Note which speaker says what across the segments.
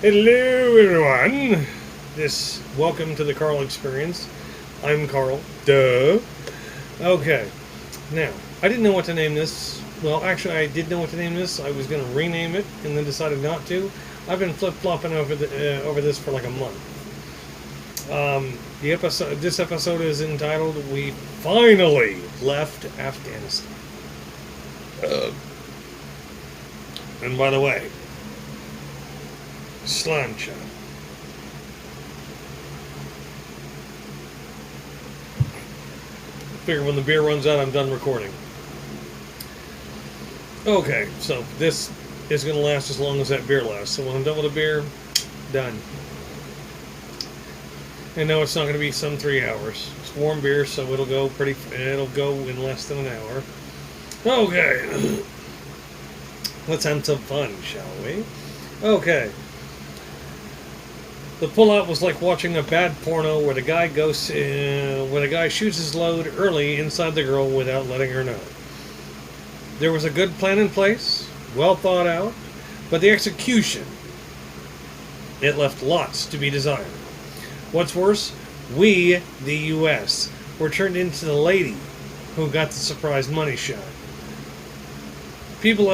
Speaker 1: Hello, everyone. Welcome to the Carl Experience. I'm Carl. Duh. Okay. Now, I didn't know what to name this. Well, actually, I did know what to name this. I was going to rename it, and then decided not to. I've been flip flopping over this for like a month. This episode is entitled "We Finally Left Afghanistan." And by the way, slime shot. Figure when the beer runs out, I'm done recording. Okay, so this is going to last as long as that beer lasts. So when I'm done with the beer, done. And no, it's not going to be some 3 hours. It's warm beer, so it'll go in less than an hour. Okay. Let's have some fun, shall we? Okay. The pullout was like watching a bad porno where the guy shoots his load early inside the girl without letting her know. There was a good plan in place, well thought out, but the execution, it left lots to be desired. What's worse, we, the U.S., were turned into the lady who got the surprise money shot. The people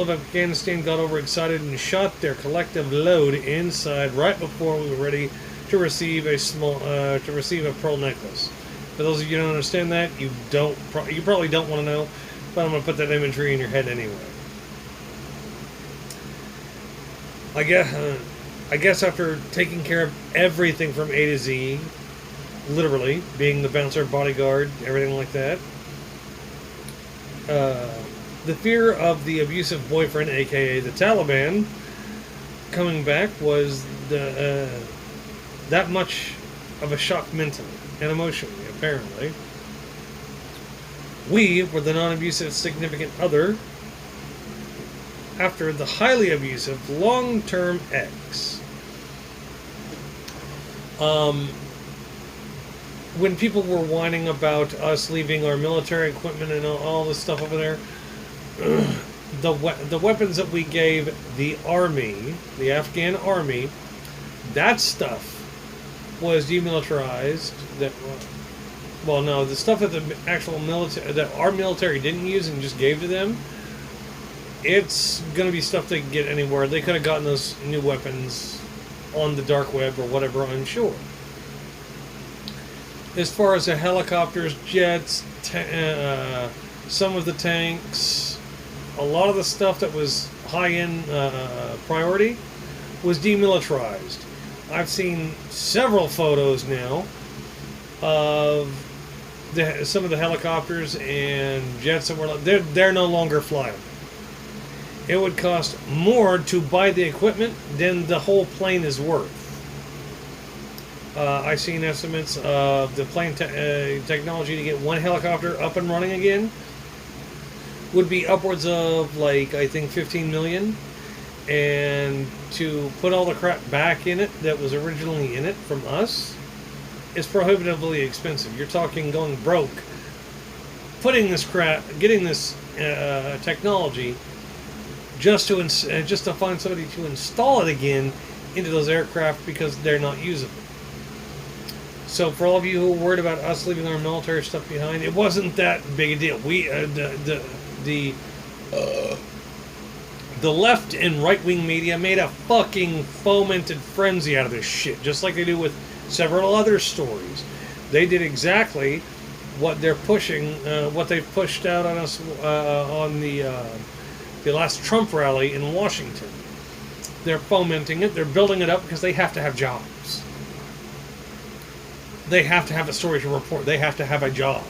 Speaker 1: of Afghanistan got overexcited and shot their collective load inside right before we were ready to receive a pearl necklace. For those of you who don't understand that, you probably don't want to know, but I'm going to put that imagery in your head anyway. I guess after taking care of everything from A to Z, literally being the bouncer, bodyguard, everything like that. The fear of the abusive boyfriend, aka the Taliban, coming back was that much of a shock mentally and emotionally, apparently. We were the non-abusive significant other after the highly abusive long-term ex. When people were whining about us leaving our military equipment and all this stuff over there, the weapons that we gave the army, the Afghan army, that stuff was demilitarized. The stuff that the actual military, that our military didn't use and just gave to them, it's going to be stuff they can get anywhere. They could have gotten those new weapons on the dark web or whatever, I'm sure. As far as the helicopters, jets, some of the tanks, a lot of the stuff that was high-end priority was demilitarized. I've seen several photos now of some of the helicopters and jets that were they're no longer flying. It would cost more to buy the equipment than the whole plane is worth. I've seen estimates of the plane technology to get one helicopter up and running again would be upwards of, I think 15 million. And to put all the crap back in it that was originally in it from us is prohibitively expensive. You're talking going broke, getting this technology just to find somebody to install it again into those aircraft because they're not usable. So for all of you who are worried about us leaving our military stuff behind, it wasn't that big a deal. We the left and right-wing media made a fucking fomented frenzy out of this shit, just like they do with several other stories. They did exactly what they're pushing, what they pushed out on us on the last Trump rally in Washington. They're fomenting it. They're building it up because they have to have jobs. They have to have a story to report. They have to have a job.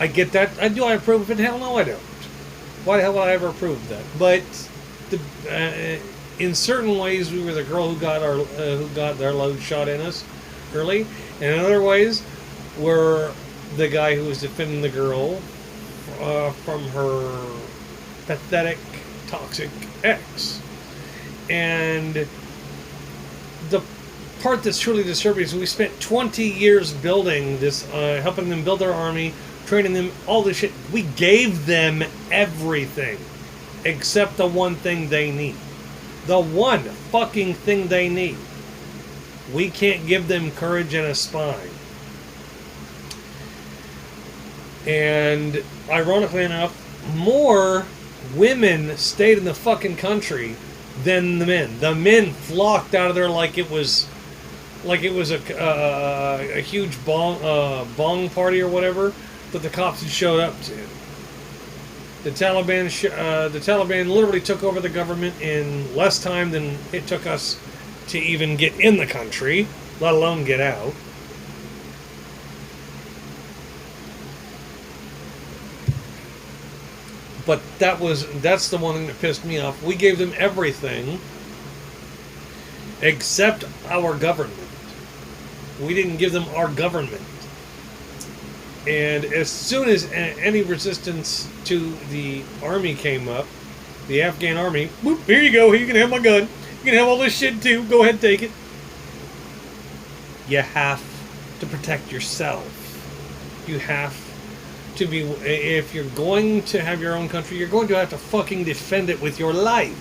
Speaker 1: I get that. Do I approve of it? Hell no, I don't. Why the hell would I ever approve that? But in certain ways, we were the girl who got their load shot in us early, and in other ways, we're the guy who was defending the girl from her pathetic, toxic ex. And the part that's truly disturbing is we spent 20 years building this, helping them build their army, training them, all this shit. We gave them everything. except the one thing they need. The one fucking thing they need. We can't give them courage and a spine. And ironically enough, more women stayed in the fucking country than the men. The men flocked out of there like it was a huge bong party or whatever that the cops had showed up to. The Taliban literally took over the government in less time than it took us to even get in the country, let alone get out. But that's the one thing that pissed me off. We gave them everything except our government. We didn't give them our government. And as soon as any resistance to the army came up, the Afghan army, whoop, here you go, you can have my gun. You can have all this shit too. Go ahead, take it. You have to protect yourself. You have to be, if you're going to have your own country, you're going to have to fucking defend it with your life.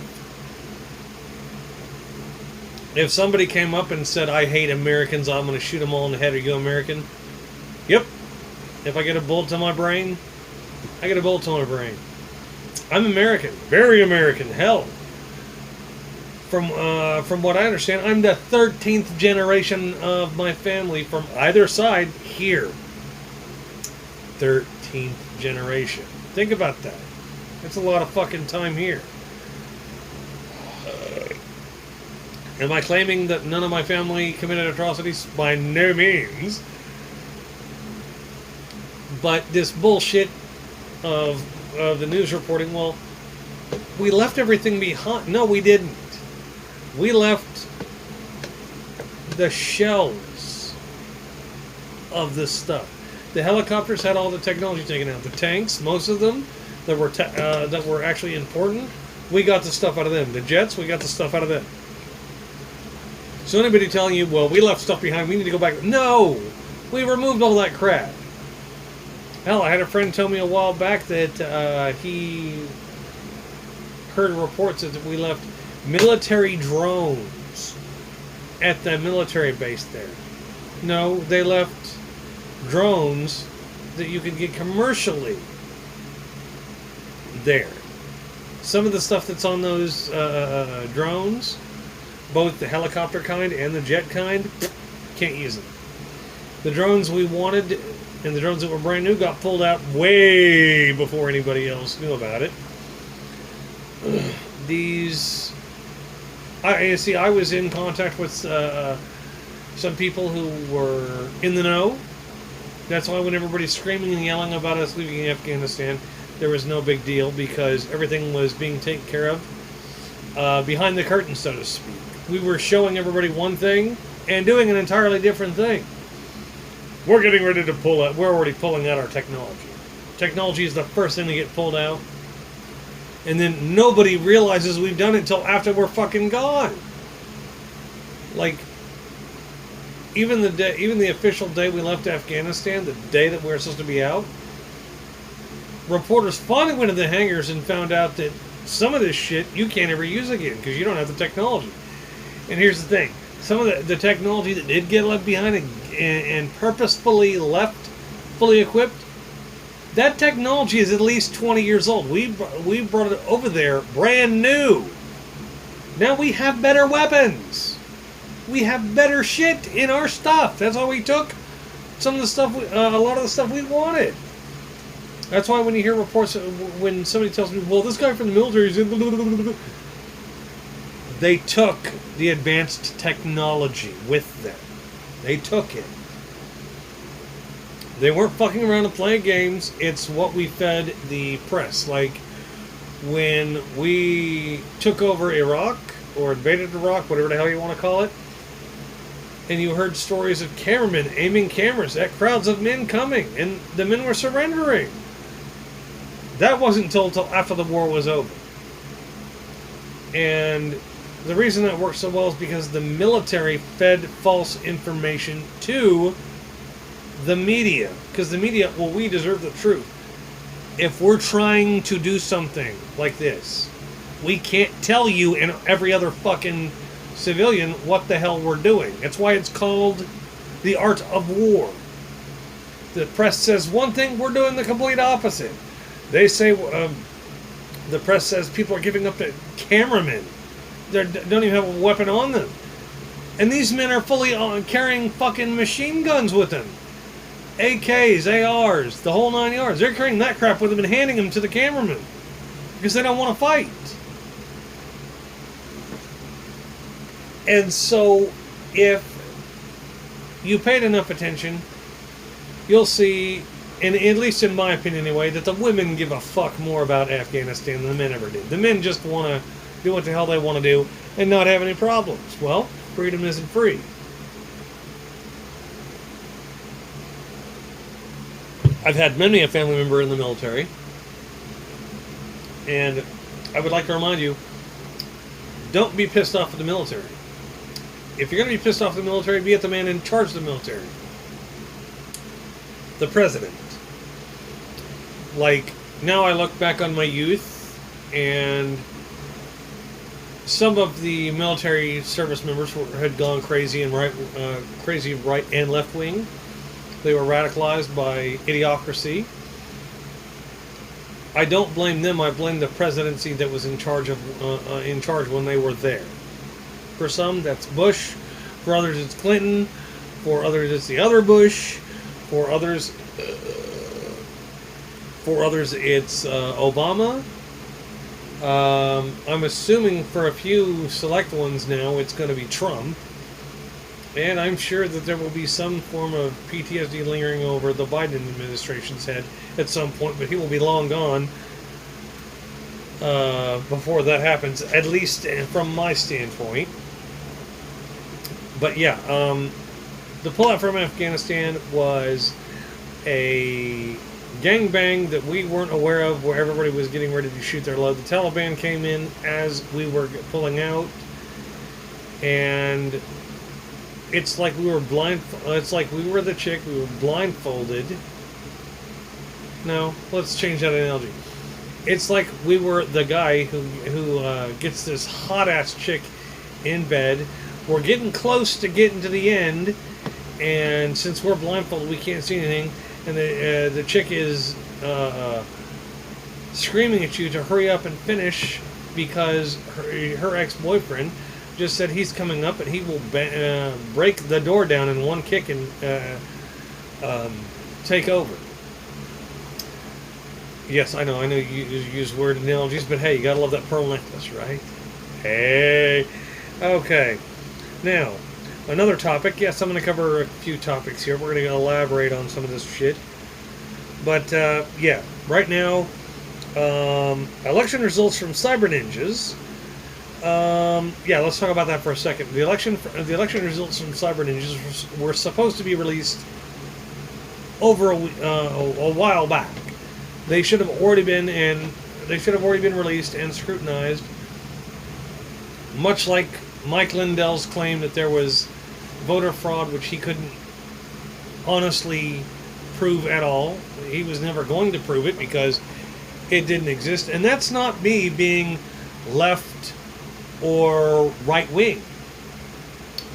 Speaker 1: If somebody came up and said, I hate Americans, I'm going to shoot them all in the head, are you American? Yep. If I get a bullet to my brain, I get a bullet to my brain. I'm American. Very American. Hell. From what I understand, I'm the 13th generation of my family from either side here. 13th generation. Think about that. That's a lot of fucking time here. Am I claiming that none of my family committed atrocities? By no means. But this bullshit of the news reporting, well, we left everything behind. No, we didn't. We left the shells of this stuff. The helicopters had all the technology taken out. The tanks, most of them that were actually important, we got the stuff out of them. The jets, we got the stuff out of them. So anybody telling you, well, we left stuff behind, we need to go back. No! We removed all that crap. Hell, I had a friend tell me a while back that he heard reports that we left military drones at the military base there. No, they left drones that you could get commercially there. Some of the stuff that's on those drones, both the helicopter kind and the jet kind, can't use them. The drones we wanted and the drones that were brand new got pulled out way before anybody else knew about it. I was in contact with some people who were in the know. That's why when everybody's screaming and yelling about us leaving Afghanistan, there was no big deal because everything was being taken care of behind the curtain, so to speak. We were showing everybody one thing and doing an entirely different thing. We're getting ready to pull out. We're already pulling out our technology. Technology is the first thing to get pulled out. And then nobody realizes we've done it until after we're fucking gone. Like, even the official day we left Afghanistan, the day that we were supposed to be out, reporters finally went to the hangars and found out that some of this shit you can't ever use again because you don't have the technology. And here's the thing. Some of the technology that did get left behind and purposefully left fully equipped, that technology is at least 20 years old. We brought it over there brand new. Now we have better weapons. We have better shit in our stuff. That's why we took some of the stuff, a lot of the stuff we wanted. That's why when you hear reports, when somebody tells me, well, this guy from the military is in... They took the advanced technology with them. They took it. They weren't fucking around and playing games. It's what we fed the press. Like, when we took over Iraq, or invaded Iraq, whatever the hell you want to call it, and you heard stories of cameramen aiming cameras at crowds of men coming, and the men were surrendering. That wasn't until after the war was over. And the reason that worked so well is because the military fed false information to the media. Because the media, well, we deserve the truth. If we're trying to do something like this, we can't tell you and every other fucking civilian what the hell we're doing. That's why it's called the art of war. The press says one thing, we're doing the complete opposite. They say, the press says people are giving up to cameramen. They don't even have a weapon on them. And these men are fully carrying fucking machine guns with them. AKs, ARs, the whole 9 yards. They're carrying that crap with them and handing them to the cameraman. Because they don't want to fight. And so, if you paid enough attention, you'll see, and at least in my opinion anyway, that the women give a fuck more about Afghanistan than the men ever did. The men just want to do what the hell they want to do and not have any problems. Well, freedom isn't free. I've had many a family member in the military, and I would like to remind you, don't be pissed off at the military. If you're going to be pissed off at the military, be at the man in charge of the military. The president. Like, now I look back on my youth, and some of the military service members had gone crazy and right and left wing. They were radicalized by idiocracy. I don't blame them. I blame the presidency that was in charge when they were there. For some, that's Bush. For others, it's Clinton. For others, it's the other Bush. For others, it's Obama. I'm assuming for a few select ones now, it's going to be Trump. And I'm sure that there will be some form of PTSD lingering over the Biden administration's head at some point, but he will be long gone before that happens, at least from my standpoint. But yeah, the pullout from Afghanistan was a gangbang that we weren't aware of, where everybody was getting ready to shoot their load. The Taliban came in as we were pulling out, and it's like we were it's like we were the chick, we were blindfolded. No, let's change that analogy. It's like we were the guy who gets this hot-ass chick in bed. We're getting close to getting to the end, and since we're blindfolded, we can't see anything, and the chick is screaming at you to hurry up and finish because her ex-boyfriend just said he's coming up and he will break the door down in one kick and take over. Yes, I know you use word analogies, but hey, you gotta love that pearl necklace, right? Hey, okay. Now, another topic. Yes, I'm gonna cover a few topics here. We're gonna elaborate on some of this shit. But yeah, right now, election results from Cyber Ninjas. Yeah, let's talk about that for a second. The election results from Cyber Ninjas were supposed to be released over a while back. They should have already been released and scrutinized. Much like Mike Lindell's claim that there was voter fraud, which he couldn't honestly prove at all. He was never going to prove it because it didn't exist. And that's not me being left or right wing.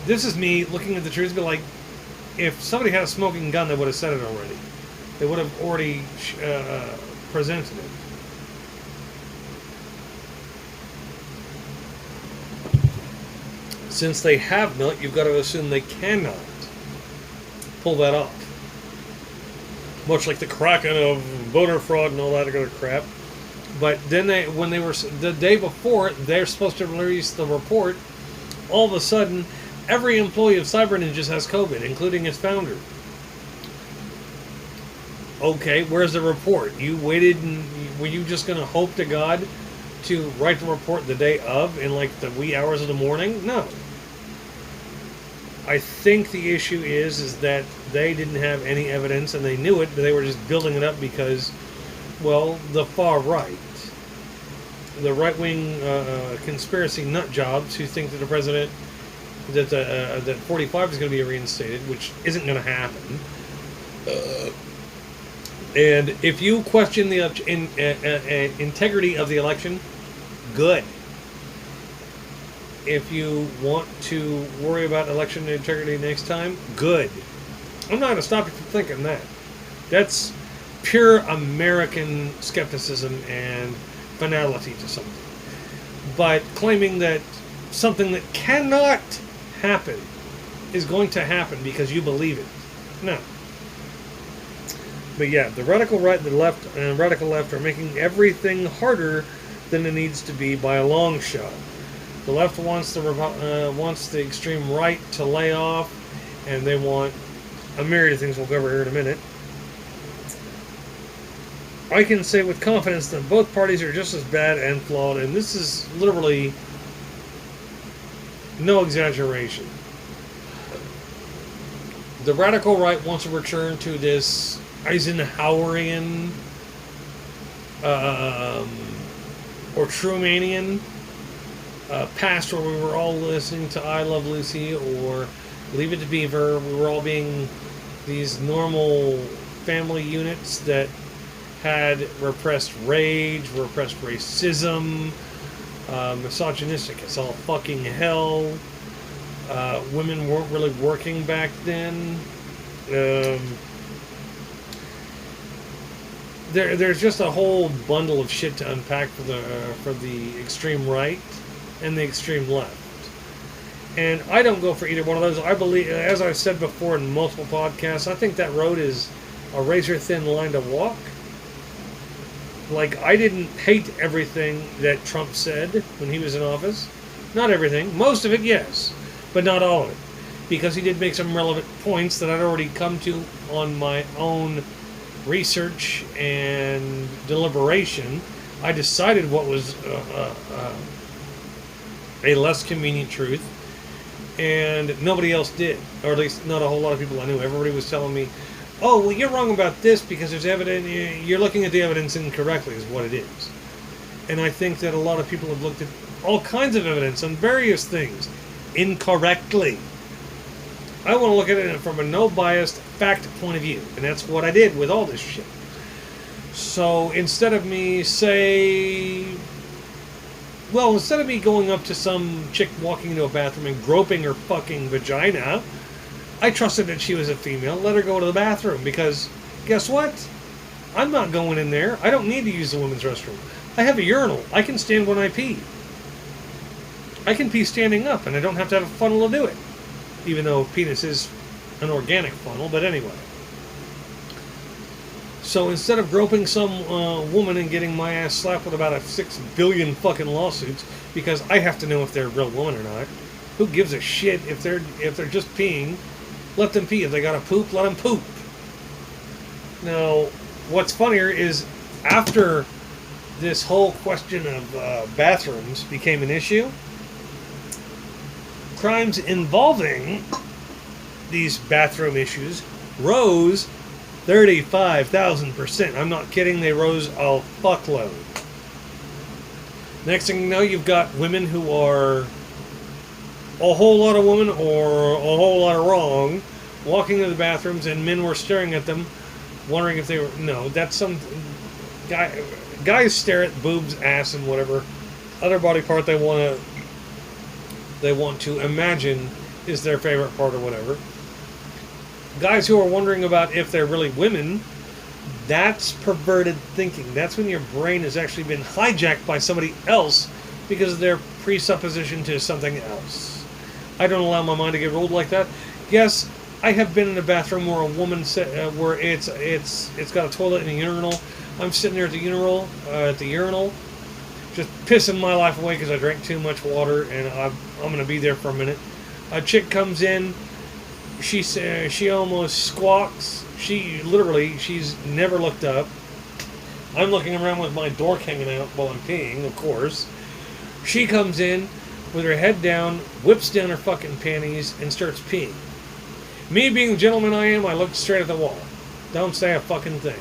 Speaker 1: This is me looking at the truth, but like, if somebody had a smoking gun, they would have said it already. They would have already presented it. Since they have not, you've got to assume they cannot pull that off. Much like the Kraken of voter fraud and all that other crap. But then the day before they're supposed to release the report, all of a sudden, every employee of Cyber Ninjas has COVID, including its founder. Okay, where's the report? You waited, and were you just going to hope to God to write the report the day of, in like the wee hours of the morning? No. I think the issue is that they didn't have any evidence, and they knew it, but they were just building it up because, well, the far right, the right-wing conspiracy nut jobs who think that the president, that 45 is going to be reinstated, which isn't going to happen. And if you question the integrity of the election, Good. If you want to worry about election integrity next time, good. I'm not going to stop you from thinking that. That's pure American skepticism and finality to something. But claiming that something that cannot happen is going to happen because you believe it. No. But yeah, the radical right, the left, and radical left are making everything harder than it needs to be by a long shot. The left wants the extreme right to lay off, and they want a myriad of things we'll cover here in a minute. I can say with confidence that both parties are just as bad and flawed, and this is literally no exaggeration. The radical right wants to return to this Eisenhowerian or Trumanian past where we were all listening to I Love Lucy or Leave It to Beaver. We were all being these normal family units that had repressed rage, repressed racism, misogynistic as all fucking hell. Women weren't really working back then. There's just a whole bundle of shit to unpack for the extreme right and the extreme left. And I don't go for either one of those. I believe, as I've said before in multiple podcasts, I think that road is a razor-thin line to walk. Like, I didn't hate everything that Trump said when he was in office. Not everything. Most of it, yes. But not all of it. Because he did make some relevant points that I'd already come to on my own research and deliberation. I decided what was a less convenient truth. And nobody else did. Or at least not a whole lot of people I knew. Everybody was telling me, oh, well, you're wrong about this because there's evidence. You're looking at the evidence incorrectly, is what it is. And I think that a lot of people have looked at all kinds of evidence on various things incorrectly. I want to look at it from a no-biased fact point of view, and that's what I did with all this shit. So instead of me instead of me going up to some chick walking into a bathroom and groping her fucking vagina, I trusted that she was a female, let her go to the bathroom, because guess what? I'm not going in there. I don't need to use the women's restroom. I have a urinal. I can stand when I pee. I can pee standing up, and I don't have to have a funnel to do it. Even though penis is an organic funnel, but anyway. So instead of groping some woman and getting my ass slapped with about 6 billion fucking lawsuits, because I have to know if they're a real woman or not. Who gives a shit if they're just peeing? Let them pee. If they gotta poop, let them poop. Now, what's funnier is after this whole question of bathrooms became an issue, crimes involving these bathroom issues rose 35,000%. I'm not kidding, they rose a fuckload. Next thing you know, you've got women who are a whole lot of women or a whole lot of wrong walking into the bathrooms, and men were staring at them wondering if they were... No, that's some... Guys stare at boobs, ass, and whatever other body part they want to imagine is their favorite part or whatever. Guys who are wondering about if they're really women, that's perverted thinking. That's when your brain has actually been hijacked by somebody else because of their presupposition to something else. I don't allow my mind to get ruled like that. Yes, I have been in a bathroom where a woman where it's got a toilet and a urinal. I'm sitting there at the urinal, just pissing my life away because I drank too much water, and I'm going to be there for a minute. A chick comes in. She almost squawks. She's never looked up. I'm looking around with my dork hanging out while I'm peeing, of course. She comes in with her head down, whips down her fucking panties, and starts peeing. Me being the gentleman I am, I looked straight at the wall. Don't say a fucking thing.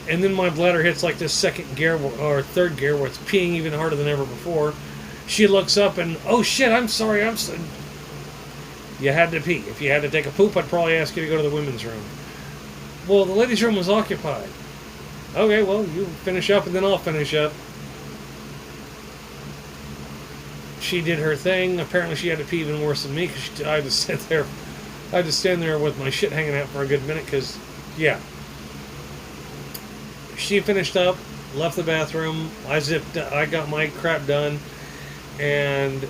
Speaker 1: And then my bladder hits like this second gear or third gear where it's peeing even harder than ever before. She looks up and, oh shit, I'm sorry, You had to pee. If you had to take a poop, I'd probably ask you to go to the women's room. Well, the ladies' room was occupied. Okay, well, you finish up and then I'll finish up. she did her thing. Apparently, she had to pee even worse than me because I had to sit there. I had to stand there with my shit hanging out for a good minute because, yeah. She finished up, left the bathroom. I got my crap done, and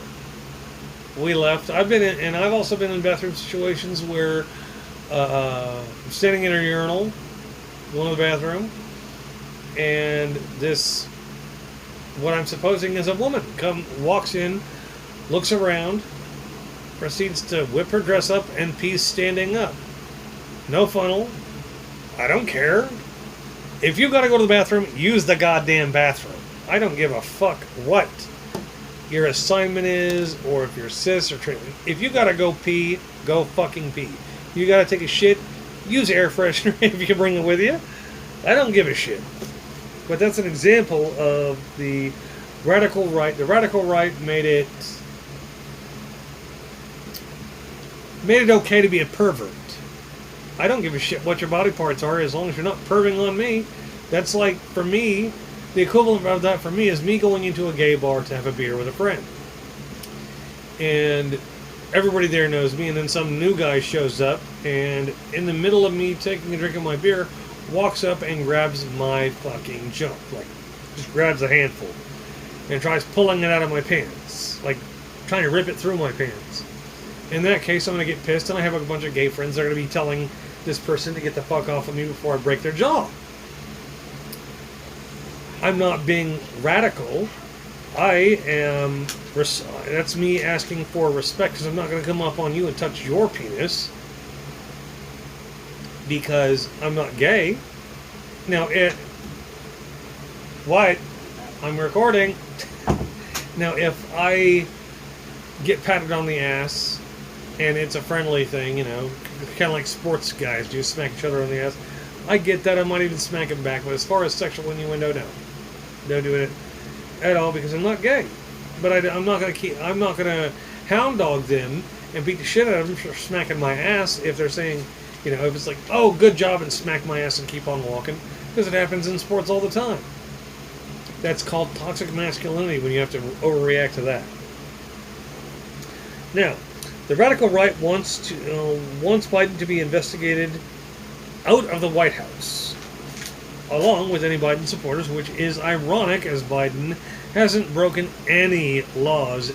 Speaker 1: we left. I've also been in bathroom situations where I'm standing in a urinal, going to the bathroom, and this, what I'm supposing is a woman, walks in, looks around, proceeds to whip her dress up and pees standing up. No funnel. I don't care. If you gotta go to the bathroom, use the goddamn bathroom. I don't give a fuck what your assignment is, or if you're cis or trans. If you gotta go pee, go fucking pee. You gotta take a shit, use air freshener if you can bring it with you. I don't give a shit. But that's an example of the radical right. The radical right made it okay to be a pervert. I don't give a shit what your body parts are as long as you're not perving on me. That's like, for me, the equivalent of that for me is me going into a gay bar to have a beer with a friend. And everybody there knows me, and then some new guy shows up, and in the middle of me taking a drink of my beer, walks up and grabs my fucking junk. Like, just grabs a handful. And tries pulling it out of my pants. Like, trying to rip it through my pants. In that case, I'm going to get pissed, and I have a bunch of gay friends that are going to be telling this person to get the fuck off of me before I break their jaw. I'm not being radical. I am... That's me asking for respect, because I'm not going to come up on you and touch your penis. Because I'm not gay. Now, What? I'm recording. Now, if I get patted on the ass, and it's a friendly thing, you know, kind of like sports guys do, smack each other on the ass. I get that. I might even smack him back. But as far as sexual innuendo, no. Don't do it at all because I'm not gay. But I'm not gonna hound dog them and beat the shit out of them for smacking my ass if they're saying, you know, if it's like, oh, good job, and smack my ass and keep on walking, because it happens in sports all the time. That's called toxic masculinity when you have to overreact to that. Now, the radical right wants Biden to be investigated out of the White House, along with any Biden supporters, which is ironic as Biden hasn't broken any laws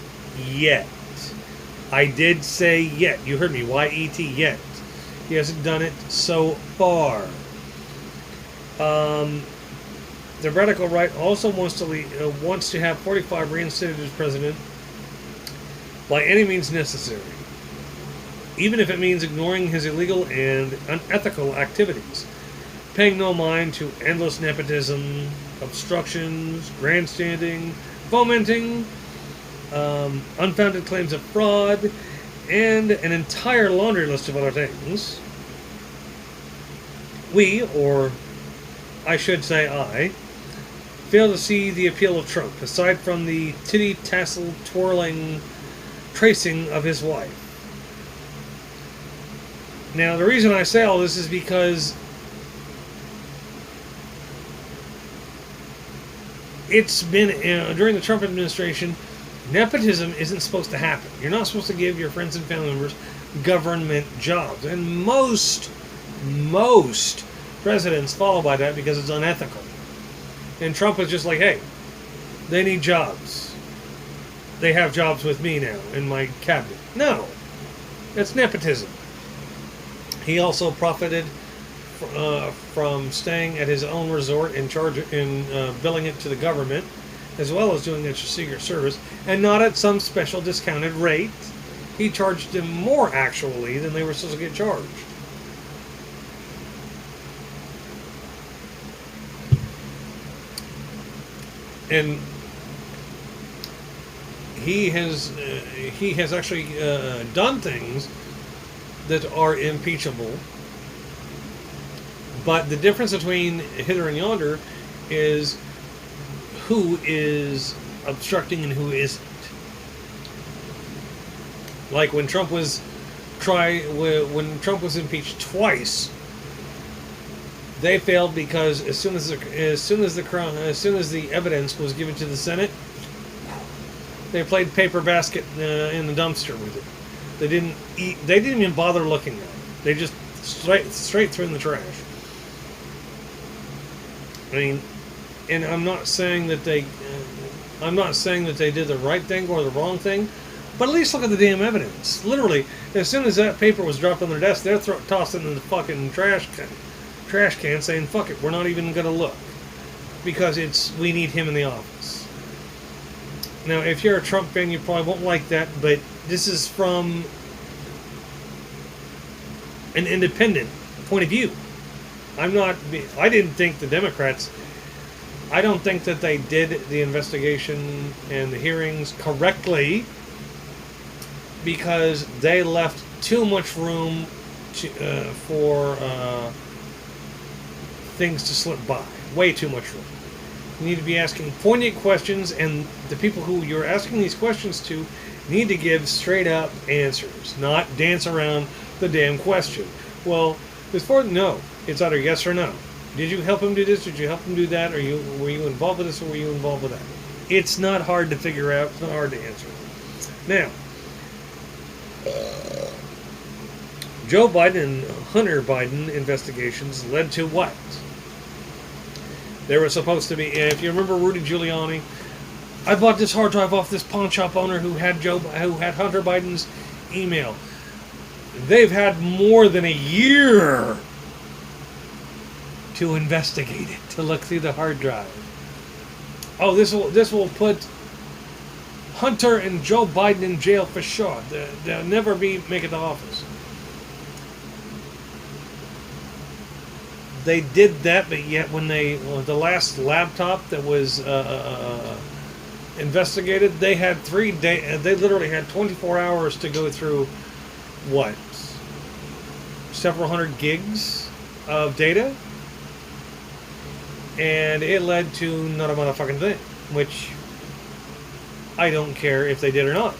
Speaker 1: yet. I did say yet. You heard me. Y-E-T, yet. He hasn't done it so far. The radical right also wants to have 45 reinstated as president by any means necessary, even if it means ignoring his illegal and unethical activities, paying no mind to endless nepotism, obstructions, grandstanding, fomenting, unfounded claims of fraud, and an entire laundry list of other things. We, or I should say I, fail to see the appeal of Trump, aside from the titty tassel twirling tracing of his wife. Now, the reason I say all this is because it's been, during the Trump administration, nepotism isn't supposed to happen. You're not supposed to give your friends and family members government jobs. And most presidents follow by that because it's unethical. And Trump was just like, hey, they need jobs. They have jobs with me now in my cabinet. No, that's nepotism. He also profited from staying at his own resort in billing it to the government, as well as doing extra secret service, and not at some special discounted rate. He charged them more, actually, than they were supposed to get charged. And he has actually done things that are impeachable. But the difference between hither and yonder is who is obstructing and who isn't. Like when Trump was impeached twice, they failed because as soon as the evidence was given to the Senate, They played paper basket in the dumpster with it. They didn't eat. They didn't even bother looking at it. They just straight threw in the trash. I mean, and I'm not saying that they did the right thing or the wrong thing, but at least look at the damn evidence. Literally, as soon as that paper was dropped on their desk, they're tossing in the fucking trash can, saying, "Fuck it, we're not even gonna look," because we need him in the office. Now, if you're a Trump fan, you probably won't like that, but this is from an independent point of view. I didn't think the Democrats, I don't think that they did the investigation and the hearings correctly, because they left too much room for things to slip by. Way too much room. You need to be asking poignant questions, and the people who you're asking these questions to need to give straight up answers, not dance around the damn question. Well, no. It's either yes or no. Did you help him do this? Did you help him do that? Were you involved with this, or were you involved with that? It's not hard to figure out. It's not hard to answer. Now, Joe Biden and Hunter Biden investigations led to what? There was supposed to be, if you remember Rudy Giuliani, I bought this hard drive off this pawn shop owner who had Hunter Biden's email. They've had more than a year to investigate it, to look through the hard drive. Oh, this will put Hunter and Joe Biden in jail for sure. They'll never make it to office. They did that, but yet when the last laptop that was investigated, they had 3 days. They literally had 24 hours to go through what? Several hundred gigs of data, and it led to not a motherfucking thing. Which I don't care if they did or not.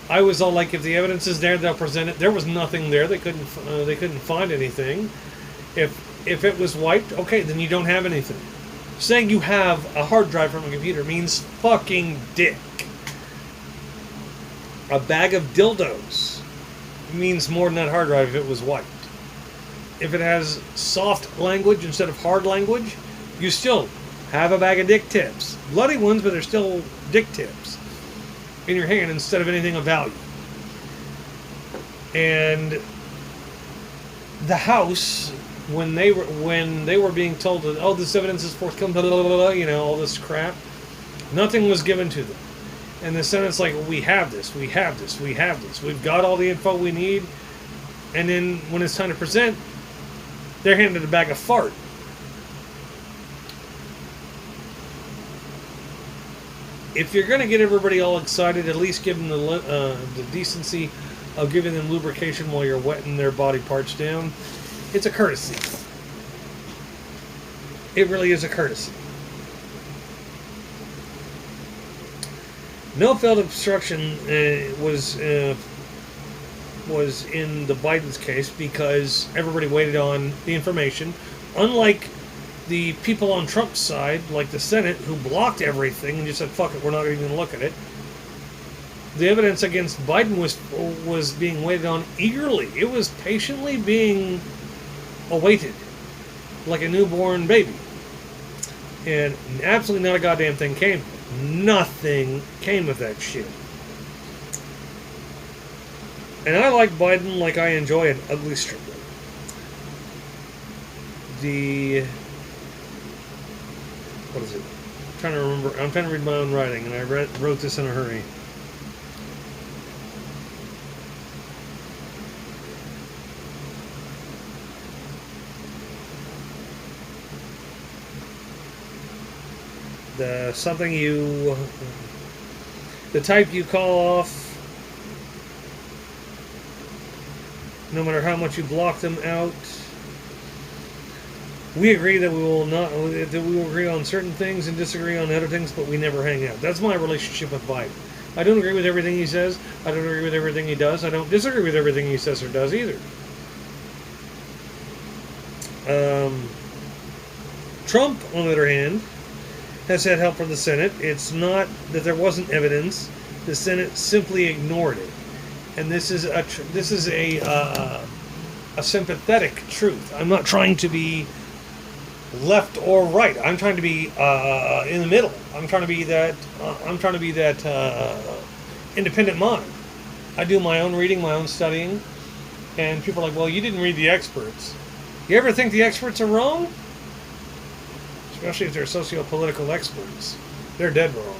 Speaker 1: I was all like, if the evidence is there, they'll present it. There was nothing there. They couldn't find anything. If it was wiped, okay, then you don't have anything. Saying you have a hard drive from a computer means fucking dick. A bag of dildos means more than that hard drive if it was wiped. If it has soft language instead of hard language, you still have a bag of dick tips. Bloody ones, but they're still dick tips in your hand instead of anything of value. And the House, when they were being told that, oh, this evidence is forthcoming, blah, blah, blah, blah, all this crap, nothing was given to them. And the Senate's like, we have this, we've got all the info we need. And then when it's time to present, they're handed a bag of fart. If you're going to get everybody all excited, at least give them the decency of giving them lubrication while you're wetting their body parts down. It's a courtesy. It really is a courtesy. No failed obstruction was in the Biden's case because everybody waited on the information. Unlike the people on Trump's side, like the Senate, who blocked everything and just said, fuck it, we're not even going to look at it. The evidence against Biden was being waited on eagerly. It was patiently being awaited, like a newborn baby. And absolutely not a goddamn thing came. Nothing came of that shit. And I like Biden like I enjoy an ugly stripper. What is it? I'm trying to remember. I'm trying to read my own writing, and I wrote this in a hurry. The type you call off, no matter how much you block them out. We agree that we will agree on certain things and disagree on other things, but we never hang out. That's my relationship with Biden. I don't agree with everything he says. I don't agree with everything he does. I don't disagree with everything he says or does either. Trump, on the other hand, has had help from the Senate. It's not that there wasn't evidence. The Senate simply ignored it, and this is a sympathetic truth. I'm not trying to be left or right. I'm trying to be in the middle. I'm trying to be that. Independent mind. I do my own reading, my own studying, and people are like, "Well, you didn't read the experts." You ever think the experts are wrong? Especially if they're socio-political experts. They're dead wrong.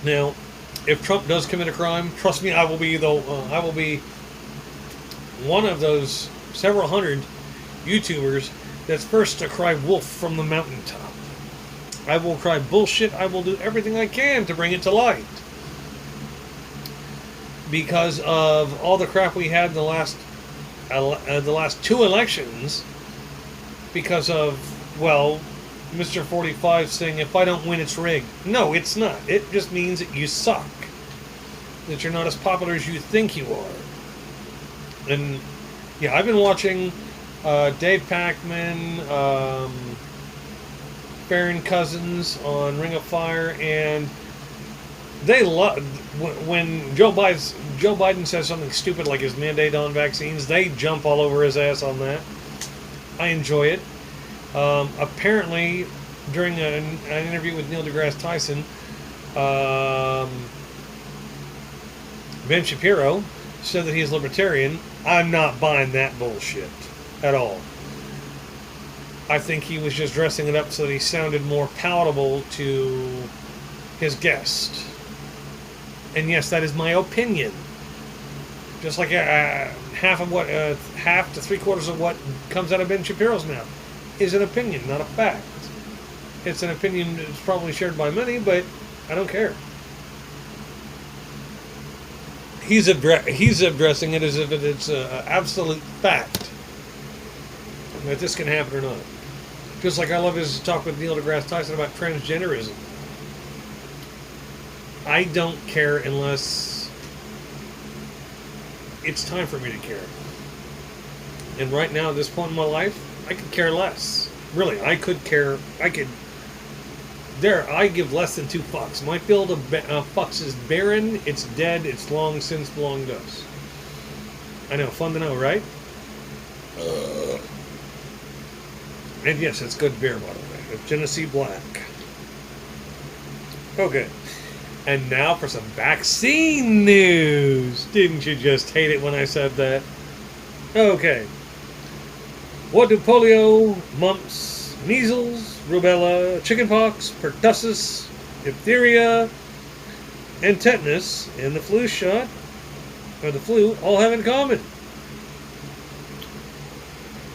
Speaker 1: Now, if Trump does commit a crime, trust me, I will be one of those several hundred YouTubers that's first to cry wolf from the mountaintop. I will cry bullshit. I will do everything I can to bring it to light. Because of all the crap we had in the last two elections, because of, well, Mr. 45 saying, if I don't win, it's rigged. No, it's not. It just means that you suck. That you're not as popular as you think you are. And, yeah, I've been watching Dave Pacman, Farron Cousins on Ring of Fire, and they love when Joe Biden says something stupid like his mandate on vaccines. They jump all over his ass on that. I enjoy it. Apparently, during an interview with Neil deGrasse Tyson, Ben Shapiro said that he's libertarian. I'm not buying that bullshit at all. I think he was just dressing it up so that he sounded more palatable to his guest. And yes, that is my opinion. Just like half to three quarters of what comes out of Ben Shapiro's mouth is an opinion, not a fact. It's an opinion that's probably shared by many, but I don't care. He's addressing it as if it's an absolute fact that this can happen or not. Just like I love his talk with Neil deGrasse Tyson about transgenderism. I don't care unless it's time for me to care. And right now, at this point in my life, I could care less. Really, I give less than 2 fucks. My field of fucks is barren, it's dead, it's long since belonged to us. I know, fun to know, right? And yes, it's good beer, by the way. It's Genesee Black. Okay. And now for some vaccine news. Didn't you just hate it when I said that? Okay. What do polio, mumps, measles, rubella, chickenpox, pertussis, diphtheria, and tetanus, and the flu shot, or the flu, all have in common?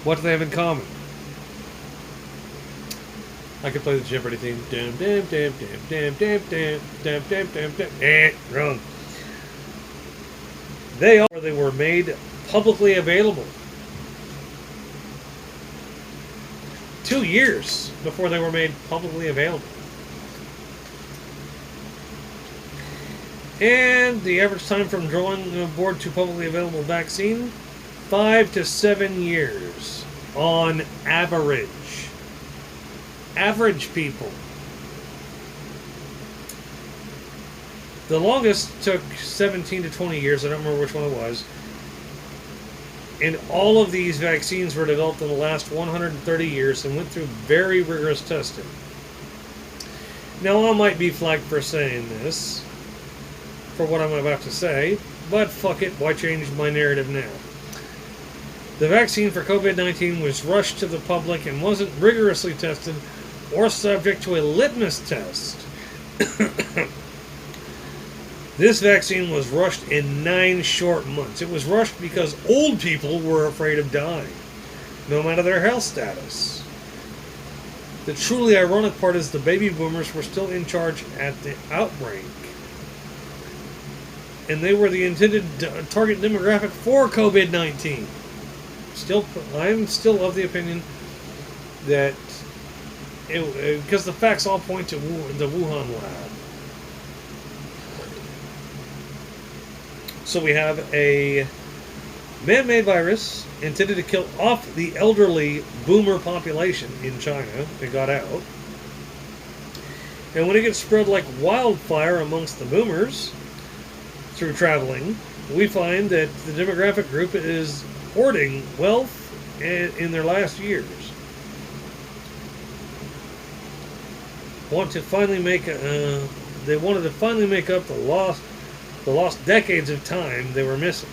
Speaker 1: What do they have in common? I could play the Jeopardy theme. Wrong. They were made publicly available. 2 years before they were made publicly available. And the average time from drawing board to publicly available vaccine, 5 to 7 years on average. Average people. The longest took 17 to 20 years. I don't remember which one it was. And all of these vaccines were developed in the last 130 years and went through very rigorous testing. Now, I might be flagged for saying this, for what I'm about to say, but fuck it, why change my narrative now? The vaccine for COVID-19 was rushed to the public and wasn't rigorously tested or subject to a litmus test. This vaccine was rushed in 9 short months. It was rushed because old people were afraid of dying, no matter their health status. The truly ironic part is the baby boomers were still in charge at the outbreak. And they were the intended target demographic for COVID-19. I'm still of the opinion that because the facts all point to the Wuhan lab. So we have a Man-made virus intended to kill off the elderly boomer population in China. It got out. And when it gets spread like wildfire amongst the boomers through traveling, we find that the demographic group is hoarding wealth in their last years. They wanted to finally make up the lost decades of time they were missing.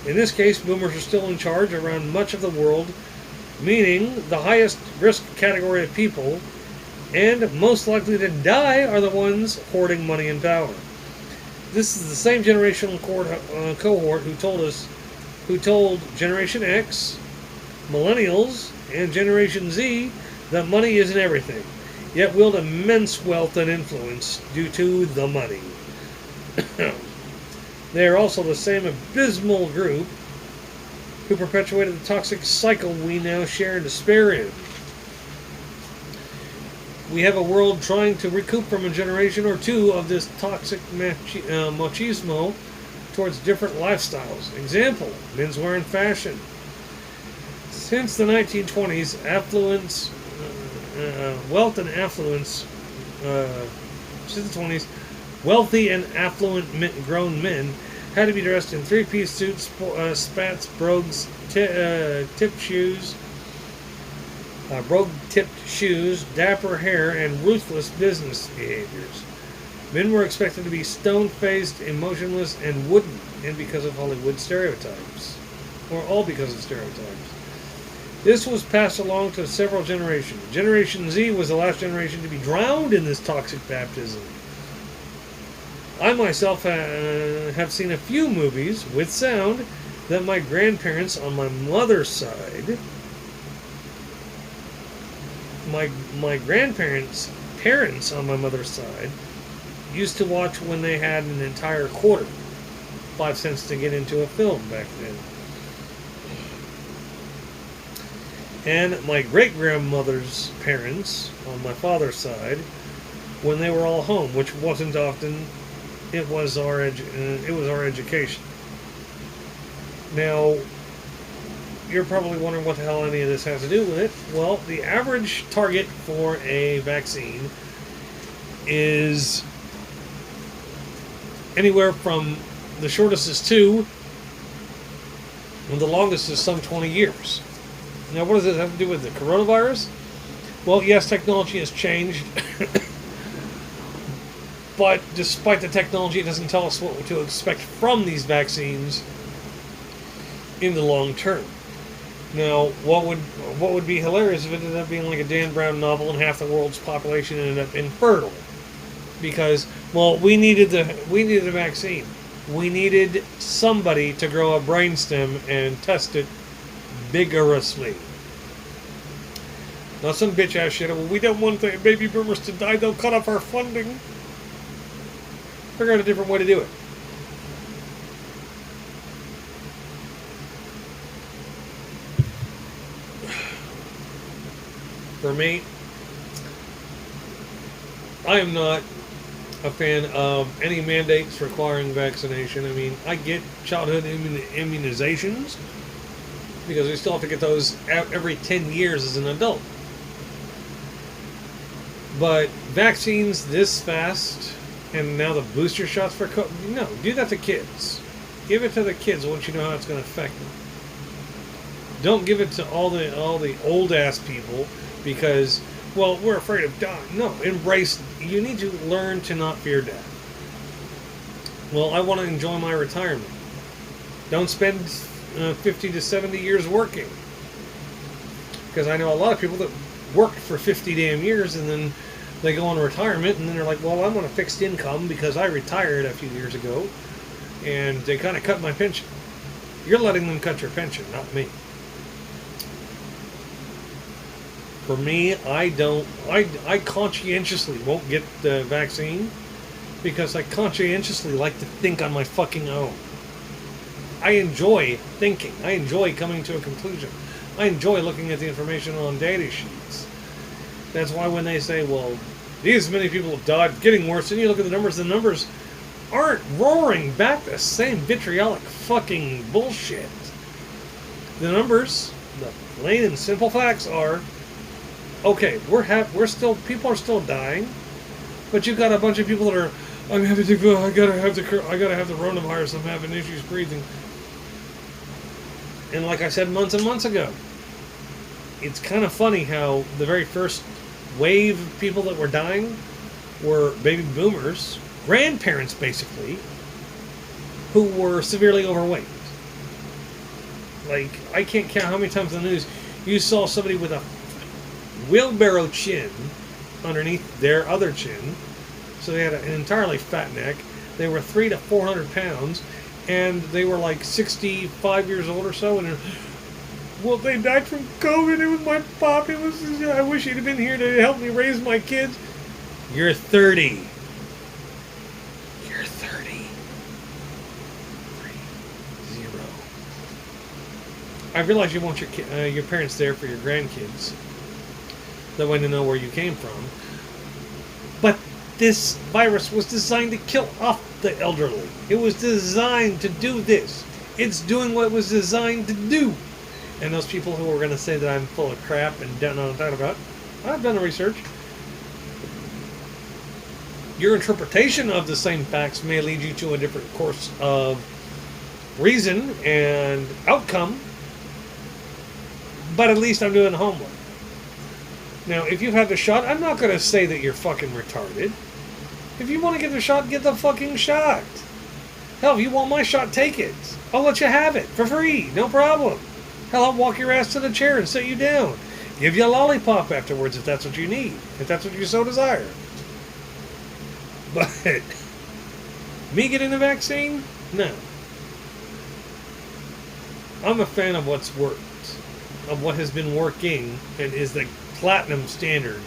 Speaker 1: In this case, boomers are still in charge around much of the world, meaning the highest risk category of people and most likely to die are the ones hoarding money and power. This is the same generational cohort who told Generation X, Millennials, and Generation Z that money isn't everything, yet wield immense wealth and influence due to the money. They are also the same abysmal group who perpetuated the toxic cycle we now share and despair in. We have a world trying to recoup from a generation or two of this toxic machismo towards different lifestyles. Example, menswear and fashion. Since the 1920s, wealth and affluence, since the 20s, wealthy and affluent grown men had to be dressed in three-piece suits, spats, brogues, tipped shoes, brogue-tipped shoes, dapper hair, and ruthless business behaviors. Men were expected to be stone-faced, emotionless, and wooden, and because of Hollywood stereotypes, or all because of stereotypes. This was passed along to several generations. Generation Z was the last generation to be drowned in this toxic baptism. I myself have seen a few movies with sound that my grandparents on my mother's side, my grandparents' parents on my mother's side, used to watch when they had an entire quarter, 5 cents to get into a film back then. And my great-grandmother's parents on my father's side, when they were all home, which wasn't often. It was our education. Now, you're probably wondering what the hell any of this has to do with it. Well, the average target for a vaccine is anywhere from the shortest is 2, and the longest is some 20 years. Now, what does this have to do with the coronavirus? Well, yes, technology has changed. But despite the technology, it doesn't tell us what to expect from these vaccines in the long term. Now, what would be hilarious if it ended up being like a Dan Brown novel and half the world's population ended up infertile? Because, well, we needed a vaccine. We needed somebody to grow a brainstem and test it vigorously. Now, some bitch ass shit. Well, we don't want the baby boomers to die. They'll cut off our funding. Figure out a different way to do it. For me, I am not a fan of any mandates requiring vaccination. I mean, I get childhood immunizations because we still have to get those every 10 years as an adult. But vaccines this fast, and now the booster shots for COVID, no, do that to kids. Give it to the kids once you know how it's going to affect them. Don't give it to all the old ass people because, well, we're afraid of dying. No, embrace. You need to learn to not fear death. Well, I want to enjoy my retirement. Don't spend 50 to 70 years working. Because I know a lot of people that worked for 50 damn years and then they go on retirement and then they're like, well, I'm on a fixed income because I retired a few years ago and they kind of cut my pension. You're letting them cut your pension, not me. For me, I conscientiously won't get the vaccine because I conscientiously like to think on my fucking own. I enjoy thinking. I enjoy coming to a conclusion. I enjoy looking at the information on data sheets. That's why when they say, well, these many people have died, getting worse, and you look at the numbers aren't roaring back the same vitriolic fucking bullshit. The numbers, the plain and simple facts are, okay, people are still dying, but you've got a bunch of people that are, I gotta have the coronavirus, I'm having issues breathing. And like I said months and months ago, it's kind of funny how the very first wave of people that were dying were baby boomers, grandparents basically, who were severely overweight. Like, I can't count how many times in the news you saw somebody with a wheelbarrow chin underneath their other chin. So they had an entirely fat neck. They were 300 to 400 pounds, and they were like 65 years old or so. And well, they died from COVID. It was my pop. I wish he'd have been here to help me raise my kids. You're 30. You're 30. 30. I realize you want your parents there for your grandkids. That way to know where you came from. But this virus was designed to kill off the elderly. It was designed to do this. It's doing what it was designed to do. And those people who are going to say that I'm full of crap and don't know what I'm talking about, I've done the research. Your interpretation of the same facts may lead you to a different course of reason and outcome, but at least I'm doing the homework. Now, if you've had the shot, I'm not going to say that you're fucking retarded. If you want to get the shot, get the fucking shot. Hell, if you want my shot, take it. I'll let you have it for free, no problem. Hell, I'll walk your ass to the chair and sit you down. Give you a lollipop afterwards if that's what you need, if that's what you so desire. But me getting the vaccine? No. I'm a fan of what's worked, of what has been working and is the platinum standard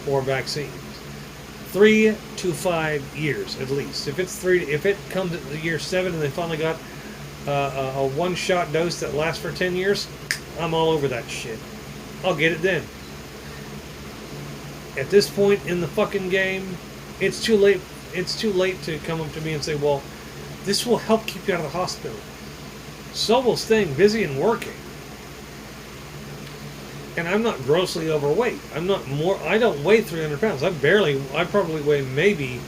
Speaker 1: for vaccines. 3 to 5 years at least. If it comes at the year 7 and they finally got a one-shot dose that lasts for 10 years, I'm all over that shit. I'll get it then. At this point in the fucking game, it's too late. It's too late to come up to me and say, well, this will help keep you out of the hospital. So will staying busy and working. And I'm not grossly overweight. I don't weigh 300 pounds. I probably weigh maybe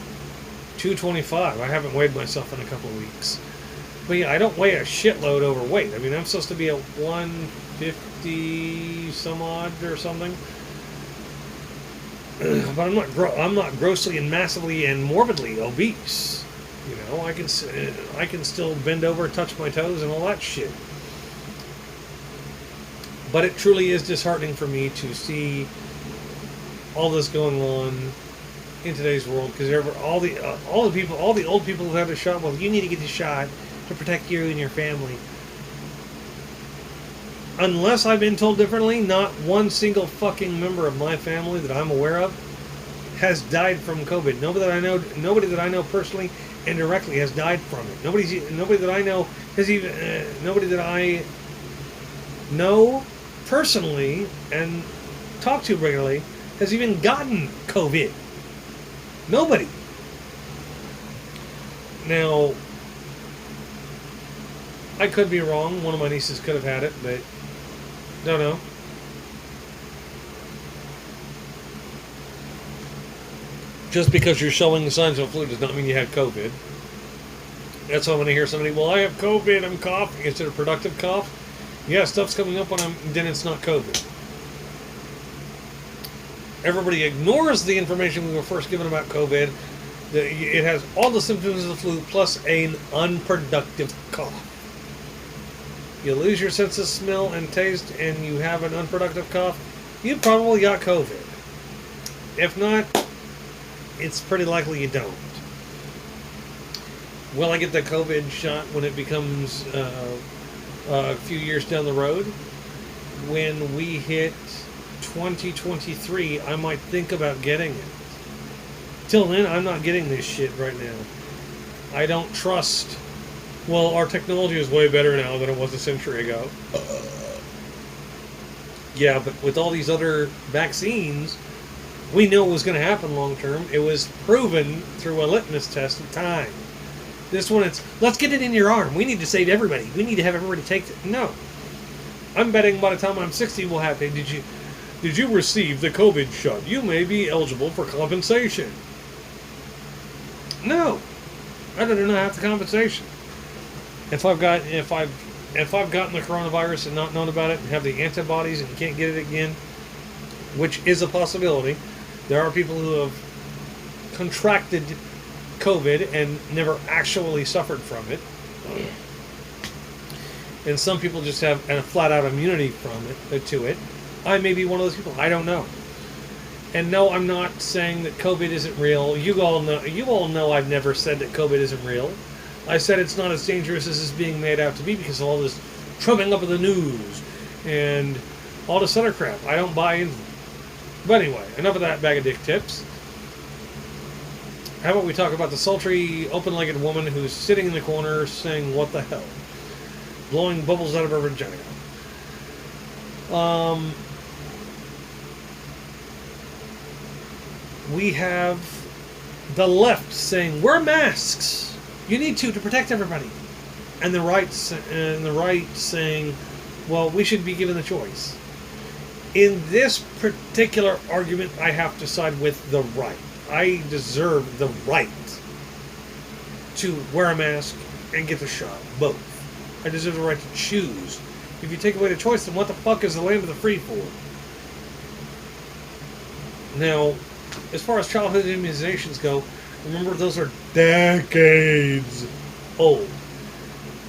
Speaker 1: 225. I haven't weighed myself in a couple of weeks. But yeah, I don't weigh a shitload overweight. I mean, I'm supposed to be at 150 some odd or something. But I'm not grossly and massively and morbidly obese. You know, I can still bend over, touch my toes, and all that shit. But it truly is disheartening for me to see all this going on in today's world, because all the old people who have the shot. Well, you need to get the shot to protect you and your family. Unless I've been told differently, not one single fucking member of my family that I'm aware of has died from COVID. Nobody that I know personally and directly has died from it. Nobody that I know has even nobody that I know personally and talk to regularly has even gotten COVID. Nobody. Now, I could be wrong. One of my nieces could have had it, but don't know. Just because you're showing signs of flu does not mean you had COVID. That's why when I hear somebody, well, I have COVID, I'm coughing. Is it a productive cough? Yeah, stuff's coming up then it's not COVID. Everybody ignores the information we were first given about COVID. It has all the symptoms of the flu plus an unproductive cough. You lose your sense of smell and taste and you have an unproductive cough, you probably got COVID. If not, it's pretty likely you don't. Will I get the COVID shot when it becomes a few years down the road? When we hit 2023, I might think about getting it. Till then, I'm not getting this shit right now. I don't trust. Well, our technology is way better now than it was a century ago. Yeah, but with all these other vaccines, we know what was going to happen long term. It was proven through a litmus test of time. This one, it's, let's get it in your arm. We need to save everybody. We need to have everybody take it. No. I'm betting by the time I'm 60, we'll have, hey, did you receive the COVID shot? You may be eligible for compensation. No. I don't know half the compensation. If I've gotten the coronavirus and not known about it and have the antibodies and can't get it again, which is a possibility, there are people who have contracted COVID and never actually suffered from it. And some people just have a flat-out immunity from it, to it. I may be one of those people. I don't know. And no, I'm not saying that COVID isn't real. You all know I've never said that COVID isn't real. I said it's not as dangerous as it's being made out to be because of all this trumping up of the news and all this other crap. I don't buy into it. But anyway, enough of that bag of dick tips. How about we talk about the sultry, open-legged woman who's sitting in the corner saying, what the hell? Blowing bubbles out of her vagina. We have the left saying, wear masks. You need to protect everybody. And the right saying, well, we should be given the choice. In this particular argument, I have to side with the right. I deserve the right to wear a mask and get the shot. Both. I deserve the right to choose. If you take away the choice, then what the fuck is the land of the free for? Now, as far as childhood immunizations go, remember those are decades old.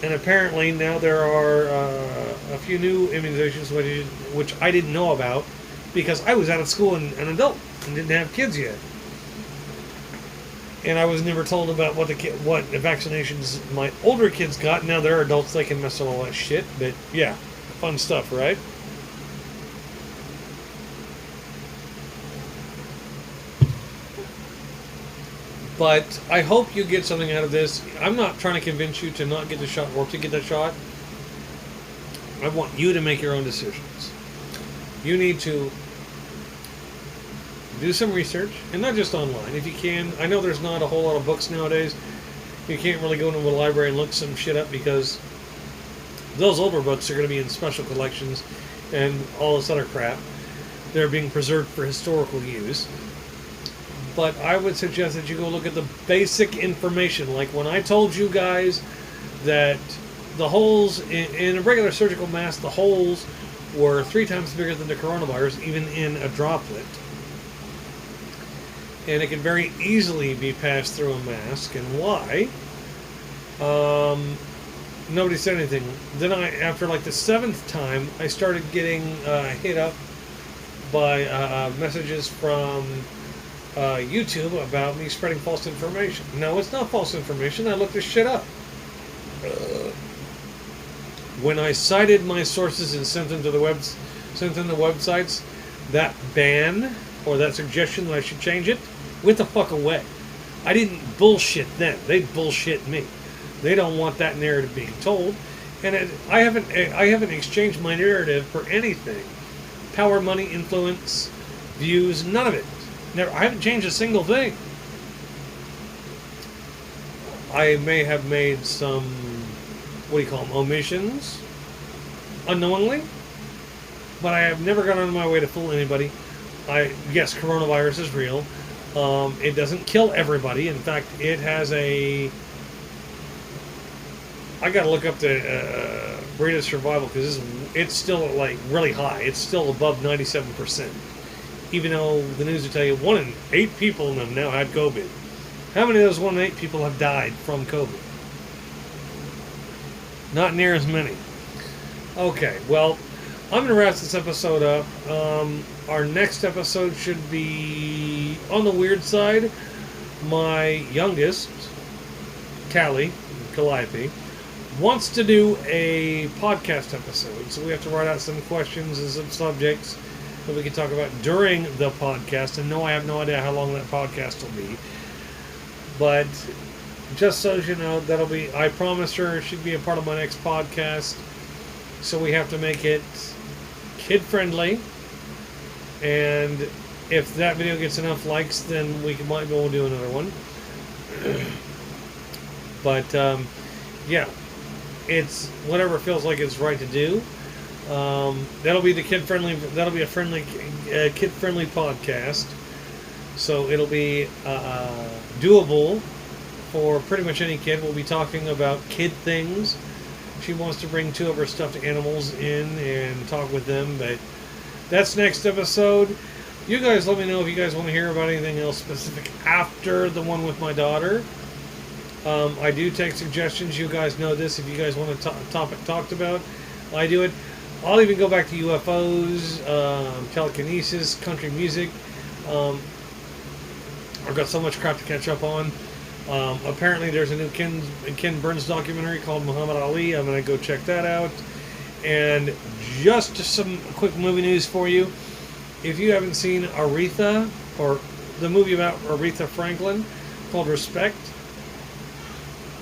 Speaker 1: And apparently now there are a few new immunizations which I didn't know about because I was out of school and an adult and didn't have kids yet. And I was never told about what the vaccinations my older kids got. Now they're adults, they can mess with all that shit. But yeah, fun stuff, right? But I hope you get something out of this. I'm not trying to convince you to not get the shot or to get the shot. I want you to make your own decisions. You need to do some research, and not just online. If you can, I know there's not a whole lot of books nowadays. You can't really go into a library and look some shit up because those older books are going to be in special collections and all this other crap. They're being preserved for historical use. But I would suggest that you go look at the basic information. Like when I told you guys that the holes in a regular surgical mask, the holes were 3 times bigger than the coronavirus, even in a droplet. And it can very easily be passed through a mask. And why? Nobody said anything. Then after like the 7th time, I started getting hit up by messages from YouTube about me spreading false information. No, it's not false information. I looked this shit up. When I cited my sources and sent them to the websites, that ban or that suggestion that I should change it went the fuck away. I didn't bullshit them. They bullshit me. They don't want that narrative being told, and I haven't exchanged my narrative for anything. Power, money, influence, views, none of it. Never. I haven't changed a single thing. I may have made some, what do you call them, omissions, unknowingly, but I have never gone out of my way to fool anybody. Yes, coronavirus is real. It doesn't kill everybody. In fact, it has a... I gotta look up the rate of survival because it's still like really high. It's still above 97%. Even though the news will tell you 1 in 8 people have now had COVID. How many of those 1 in 8 people have died from COVID? Not near as many. Okay, well, I'm going to wrap this episode up. Our next episode should be on the weird side. My youngest, Calliope, wants to do a podcast episode. So we have to write out some questions and some subjects that we can talk about during the podcast. And no, I have no idea how long that podcast will be. But just so you know, I promised her she'd be a part of my next podcast. So we have to make it kid-friendly. And if that video gets enough likes, then we might be able to do another one. But yeah, it's whatever feels like it's right to do. That'll be the kid friendly. That'll be a friendly, kid friendly podcast. So it'll be doable for pretty much any kid. We'll be talking about kid things. She wants to bring 2 of her stuffed animals in and talk with them, but that's next episode. You guys let me know if you guys want to hear about anything else specific after the one with my daughter. I do take suggestions. You guys know this. If you guys want a topic talked about, I do it. I'll even go back to UFOs, telekinesis, country music. I've got so much crap to catch up on. Apparently there's a new Ken Burns documentary called Muhammad Ali. I'm going to go check that out. And just some quick movie news for you. If you haven't seen Aretha, or the movie about Aretha Franklin called Respect,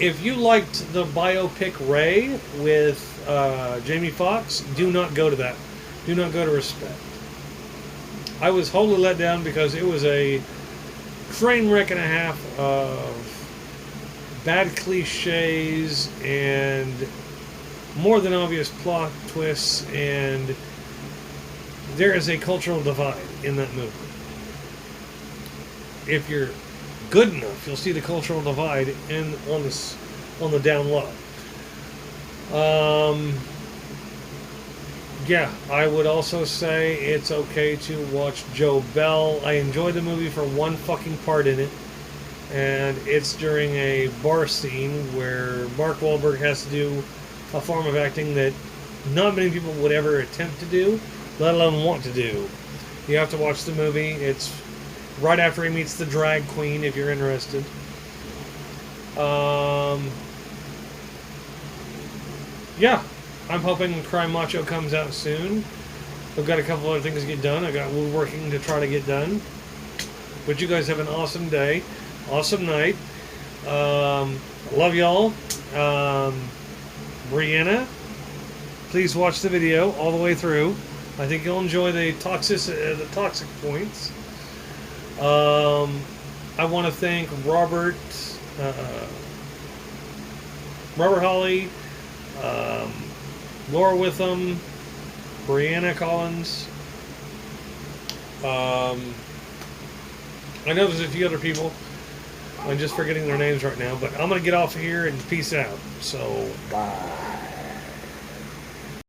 Speaker 1: if you liked the biopic Ray with Jamie Foxx, do not go to that. Do not go to Respect. I was wholly let down because it was a train wreck and a half of bad cliches and more than obvious plot twists, and there is a cultural divide in that movie. If you're good enough, you'll see the cultural divide on the down low. Yeah, I would also say it's okay to watch Joe Bell. I enjoyed the movie for one fucking part in it, and it's during a bar scene where Mark Wahlberg has to do a form of acting that not many people would ever attempt to do, let alone want to do. You have to watch the movie. It's right after he meets the drag queen, if you're interested. Yeah, I'm hoping Crime Macho comes out soon. I've got a couple other things to get done. I got woodworking to try to get done. But you guys have an awesome day, awesome night. Love y'all. Brianna, please watch the video all the way through. I think you'll enjoy the toxic points. I want to thank Robert Holly, Laura Witham, Brianna Collins. I know there's a few other people. I'm just forgetting their names right now, but I'm going to get off of here and peace out. So, bye.